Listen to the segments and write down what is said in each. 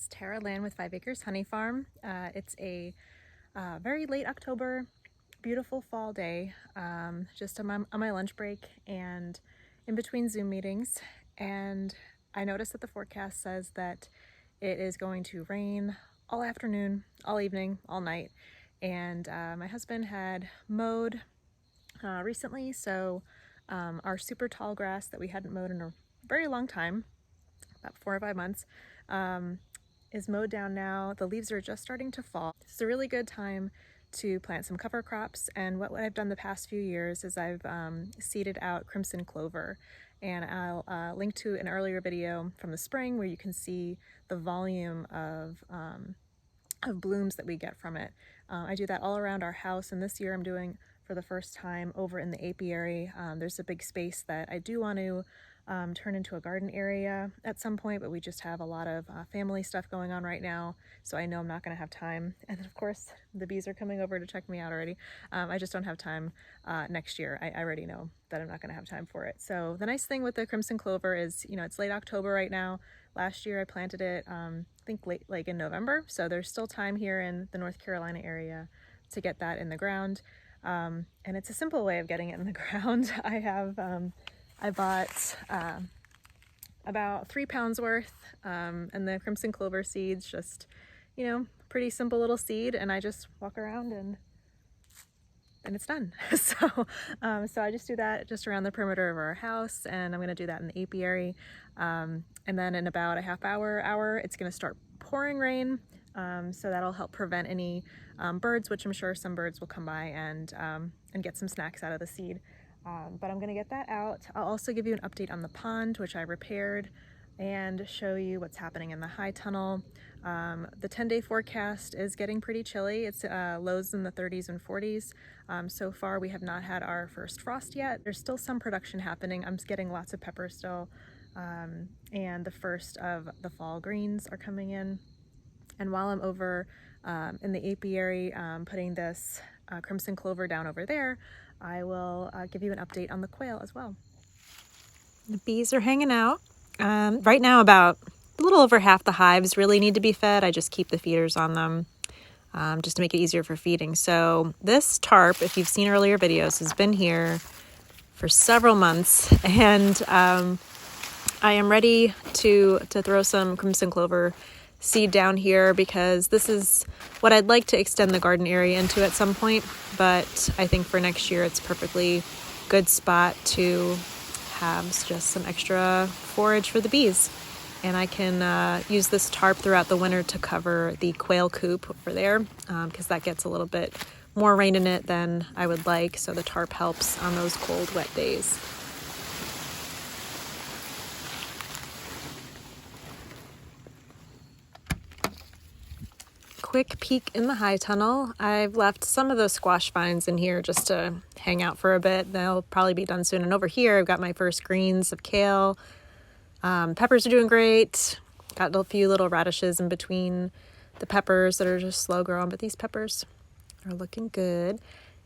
It's Tara Land with 5 Acres Honey Farm. It's a very late October, beautiful fall day, just on my lunch break and in between Zoom meetings. And I noticed that the forecast says that it is going to rain all afternoon, all evening, all night. And my husband had mowed recently, so our super tall grass that we hadn't mowed in a very long time, about 4 or 5 months, is mowed down now. The leaves are just starting to fall. It's a really good time to plant some cover crops, and what I've done the past few years is I've seeded out crimson clover, and I'll link to an earlier video from the spring where you can see the volume of blooms that we get from it. I do that all around our house, and this year I'm doing for the first time over in the apiary. There's a big space that I do want to turn into a garden area at some point, but we just have a lot of family stuff going on right now, so I know I'm not going to have time. And then of course the bees are coming over to check me out already. I just don't have time next year. I already know that I'm not going to have time for it. So the nice thing with the crimson clover is, you know, it's late October right now. Last year I planted it I think late, like in November, so there's still time here in the North Carolina area to get that in the ground. And it's a simple way of getting it in the ground. I bought about 3 pounds worth, and the crimson clover seeds, just, you know, pretty simple little seed, and I just walk around and it's done. So I just do that just around the perimeter of our house, and I'm going to do that in the apiary. And then in about a half hour, it's going to start pouring rain. So that'll help prevent any birds, which I'm sure some birds will come by and get some snacks out of the seed. But I'm going to get that out. I'll also give you an update on the pond, which I repaired, and show you what's happening in the high tunnel. The 10-day forecast is getting pretty chilly. It's lows in the 30s and 40s. So far we have not had our first frost yet. There's still some production happening. I'm getting lots of pepper still, and the first of the fall greens are coming in. And while I'm over in the apiary putting this crimson clover down over there, I will give you an update on the quail as well. The bees are hanging out. Right now about a little over half the hives really need to be fed. I just keep the feeders on them just to make it easier for feeding. So this tarp, if you've seen earlier videos, has been here for several months, and I am ready to throw some crimson clover seed down here, because this is what I'd like to extend the garden area into at some point, but I think for next year it's perfectly good spot to have just some extra forage for the bees. And I can use this tarp throughout the winter to cover the quail coop over there, because that gets a little bit more rain in it than I would like, so the tarp helps on those cold, wet days. Quick peek in the high tunnel. I've left some of those squash vines in here just to hang out for a bit. They'll probably be done soon. And over here I've got my first greens of kale. Peppers are doing great. Got a few little radishes in between the peppers that are just slow growing, but these peppers are looking good.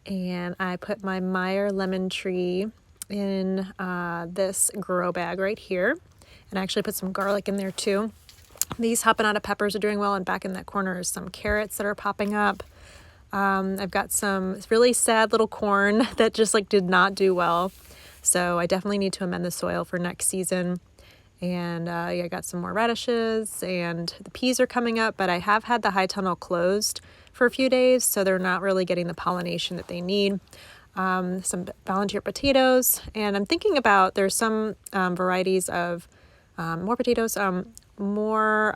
And I put my Meyer lemon tree in this grow bag right here, and I actually put some garlic in there too. These habanada peppers are doing well, and back in that corner is some carrots that are popping up. I've got some really sad little corn that just did not do well, so I definitely need to amend the soil for next season. And I got some more radishes, and the peas are coming up, but I have had the high tunnel closed for a few days, so they're not really getting the pollination that they need. Some volunteer potatoes, and I'm thinking about, there's some varieties of more potatoes, more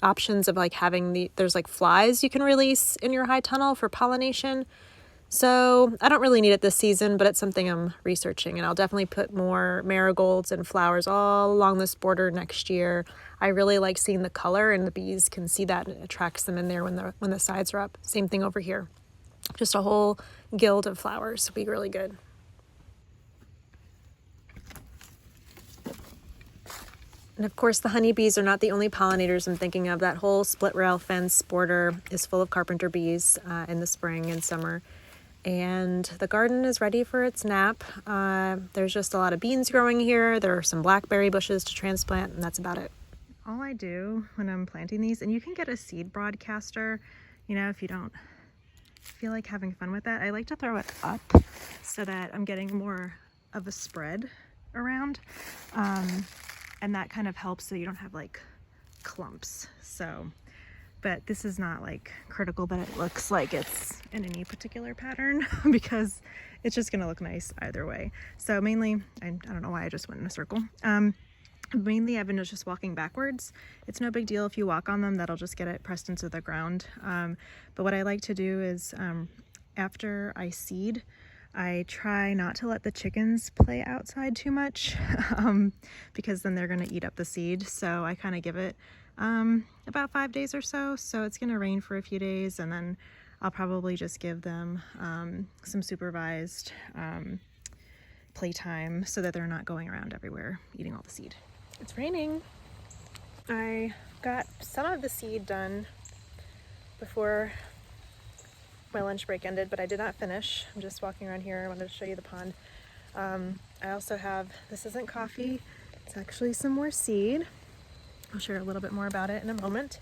options of having there's flies you can release in your high tunnel for pollination. So I don't really need it this season, but it's something I'm researching, and I'll definitely put more marigolds and flowers all along this border next year. I really like seeing the color, and the bees can see that, and it attracts them in there when the sides are up. Same thing over here. Just a whole guild of flowers would be really good. And of course, the honeybees are not the only pollinators I'm thinking of. That whole split rail fence border is full of carpenter bees in the spring and summer. And the garden is ready for its nap. There's just a lot of beans growing here. There are some blackberry bushes to transplant, and that's about it. all I do when I'm planting these, and you can get a seed broadcaster, you know, if you don't feel like having fun with that. I like to throw it up so that I'm getting more of a spread around, and that kind of helps so you don't have like clumps. So, but this is not like critical that it looks like it's in any particular pattern because it's just gonna look nice either way. So mainly, I don't know why I just went in a circle. Mainly I've been just walking backwards. It's no big deal if you walk on them, that'll just get it pressed into the ground. But what I like to do is after I seed, I try not to let the chickens play outside too much because then they're gonna eat up the seed. So I kind of give it about 5 days or so. So it's gonna rain for a few days, and then I'll probably just give them some supervised playtime so that they're not going around everywhere eating all the seed. It's raining. I got some of the seed done before my lunch break ended, but I did not finish. I'm just walking around here. I wanted to show you the pond. I also have, this isn't coffee, it's actually some more seed. I'll share a little bit more about it in a moment,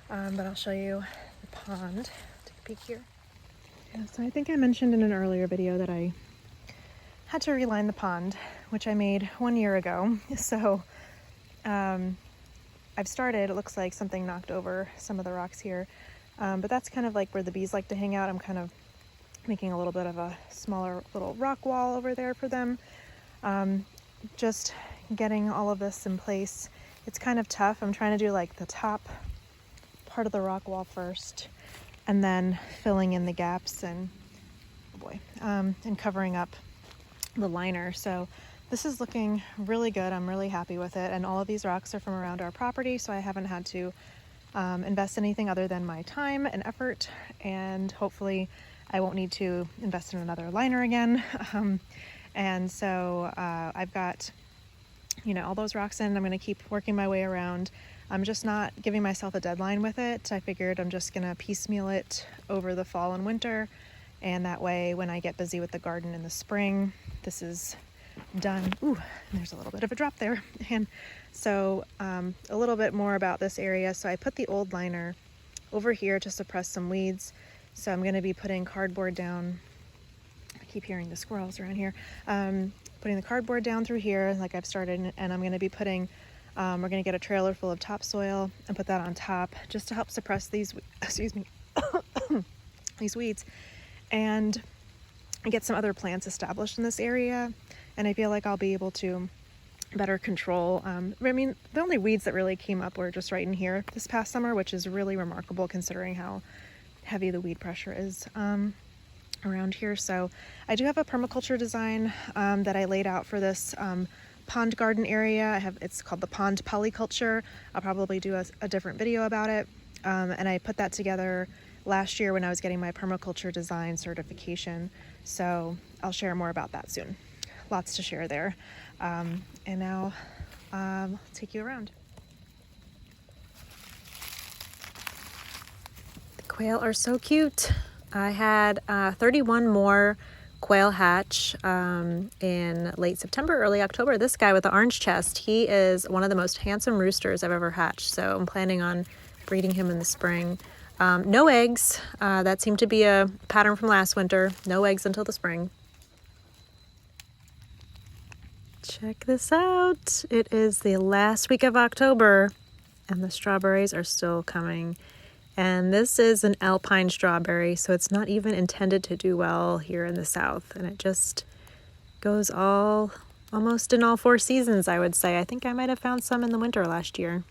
but I'll show you the pond. Take a peek here. Yeah, so I think I mentioned in an earlier video that I had to reline the pond, which I made 1 year ago. So I've started, it looks like something knocked over some of the rocks here, but that's kind of like where the bees like to hang out. I'm kind of making a little bit of a smaller little rock wall over there for them. Just getting all of this in place. It's kind of tough. I'm trying to do like the top part of the rock wall first, and then filling in the gaps and, oh boy, and covering up the liner. So this is looking really good. I'm really happy with it. And all of these rocks are from around our property, so I haven't had to invest anything other than my time and effort. And hopefully I won't need to invest in another liner again. And so I've got, you know, all those rocks in. I'm going to keep working my way around. I'm just not giving myself a deadline with it. I figured I'm just going to piecemeal it over the fall and winter. And that way, when I get busy with the garden in the spring, this is done. Ooh, there's a little bit of a drop there. And so a little bit more about this area. So I put the old liner over here to suppress some weeds. So I'm going to be putting cardboard down. I keep hearing the squirrels around here. Putting the cardboard down through here like I've started, and I'm going to be putting, we're going to get a trailer full of topsoil and put that on top just to help suppress these, excuse me, these weeds, and get some other plants established in this area. And I feel like I'll be able to better control, I mean, the only weeds that really came up were just right in here this past summer, which is really remarkable considering how heavy the weed pressure is around here. So I do have a permaculture design that I laid out for this pond garden area. It's called the pond polyculture. I'll probably do a different video about it. And I put that together last year when I was getting my permaculture design certification. So I'll share more about that soon. Lots to share there. And now I'll take you around. The quail are so cute. I had 31 more quail hatch in late September, early October. This guy with the orange chest, he is one of the most handsome roosters I've ever hatched. So I'm planning on breeding him in the spring. No eggs. That seemed to be a pattern from last winter. No eggs until the spring. Check this out. It is the last week of October and the strawberries are still coming. And this is an alpine strawberry, so it's not even intended to do well here in the South. And it just goes almost in all 4 seasons, I would say. I think I might have found some in the winter last year.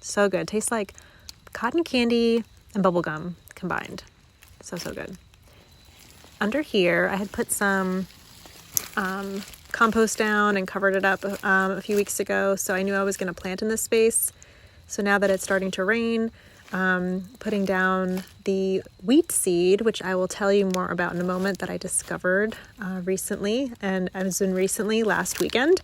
So good. Tastes like cotton candy and bubblegum combined. So good. Under here, I had put some compost down and covered it up a few weeks ago, so I knew I was going to plant in this space. So now that it's starting to rain, putting down the wheat seed, which I will tell you more about in a moment, that I discovered recently, and as in recently, last weekend.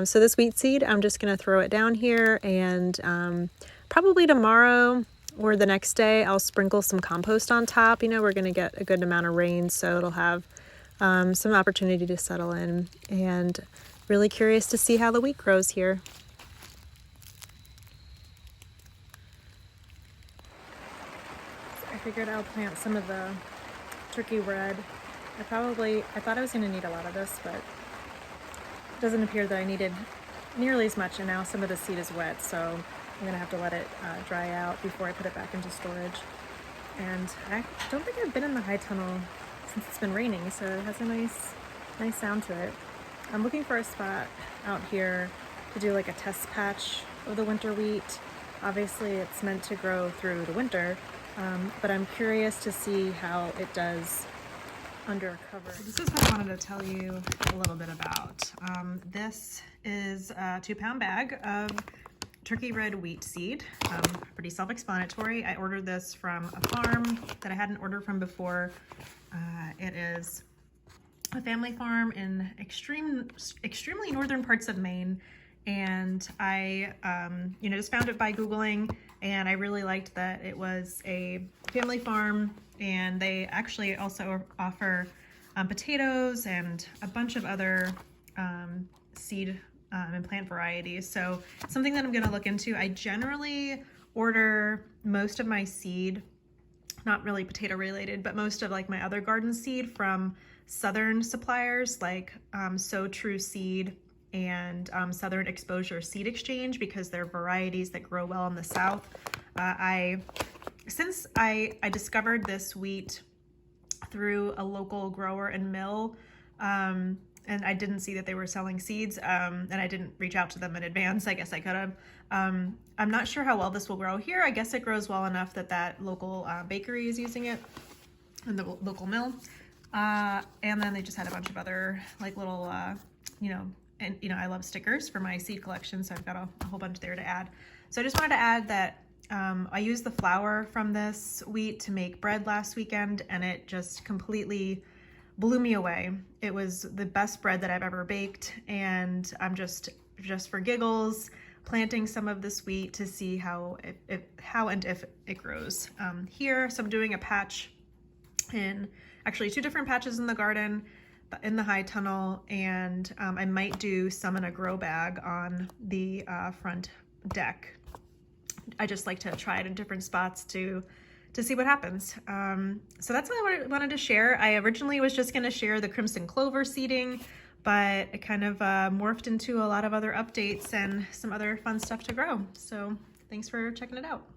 So this wheat seed, I'm just going to throw it down here, and probably tomorrow or the next day, I'll sprinkle some compost on top. You know, we're going to get a good amount of rain, so it'll have some opportunity to settle in, and really curious to see how the wheat grows here. figured I'll plant some of the turkey red. I thought I was going to need a lot of this, but it doesn't appear that I needed nearly as much, and now some of the seed is wet, so I'm going to have to let it dry out before I put it back into storage. And I don't think I've been in the high tunnel since it's been raining, so it has a nice sound to it. I'm looking for a spot out here to do like a test patch of the winter wheat. Obviously it's meant to grow through the winter, but I'm curious to see how it does under cover. This is what I wanted to tell you a little bit about. This is a 2-pound bag of turkey red wheat seed. Pretty self-explanatory. I ordered this from a farm that I hadn't ordered from before. It is a family farm in extremely northern parts of Maine, and I just found it by Googling, and I really liked that it was a family farm, and they actually also offer potatoes and a bunch of other seed and plant varieties. So something that I'm going to look into. I generally order most of my seed, not really potato related, but most of like my other garden seed from southern suppliers like So True Seed and Southern Exposure Seed Exchange, because they're varieties that grow well in the South. Since I discovered this wheat through a local grower and mill, and I didn't see that they were selling seeds, and I didn't reach out to them in advance. I guess I could have. I'm not sure how well this will grow here. I guess it grows well enough that local bakery is using it, and the local mill. And then they just had a bunch of other like little, I love stickers for my seed collection, so I've got a whole bunch there to add. So I just wanted to add that I used the flour from this wheat to make bread last weekend, and it just completely blew me away. It was the best bread that I've ever baked, and I'm just for giggles planting some of this wheat to see how and if it grows here. So I'm doing a patch actually 2 different patches in the garden, in the high tunnel, and I might do some in a grow bag on the front deck. I just like to try it in different spots to see what happens. So that's what I wanted to share. I originally was just going to share the crimson clover seeding, but it kind of morphed into a lot of other updates and some other fun stuff to grow. So thanks for checking it out.